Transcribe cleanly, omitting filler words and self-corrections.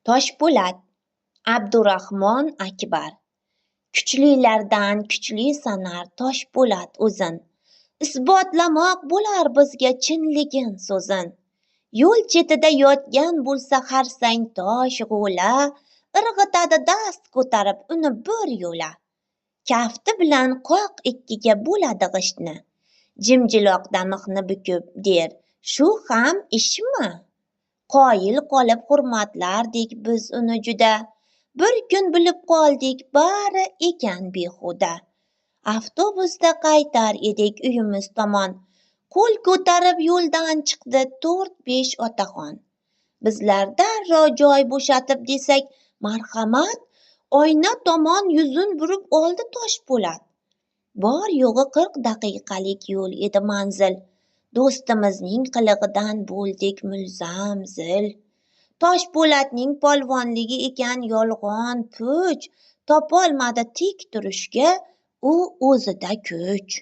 Toshpo'lat Abdurahmon Akbar. Kuchlilardan kuchli sanar Toshpo'lat o'zin. Isbotlamoq bo'lar bizga chinligin so'zin. Yo'l chetida yotgan bo'lsa xarsang tosh g'o'la, irg'itadi dast ko'tarib uni bir yo'la. Kafti bilan qoq ikkiga bo'ladi g'ishtni. Jimjiloqda mixni bukib der, shu ham ishmi? Qoyil qolib hurmatlardik biz uni juda. Bir kun bilib qoldik bari ekan behuda. Avtobusda qaytar edik uyimiz tomon. Qo'l ko'tarib yo'ldan chiqdi 4-5 otaxon. Bizlar darrov joy bo'shatib desak marhamat, oyna tomon yuzin burib oldi Toshpo'lat. Bor yo'g'i 40 daqiqalik yo'l edi manzil. Do'stimizning qilig'idan bo'ldik mulzam zil. Toshpo'latning polvonligi ekan yolg'on puch, topolmadi tik turishga u o'zida kuch.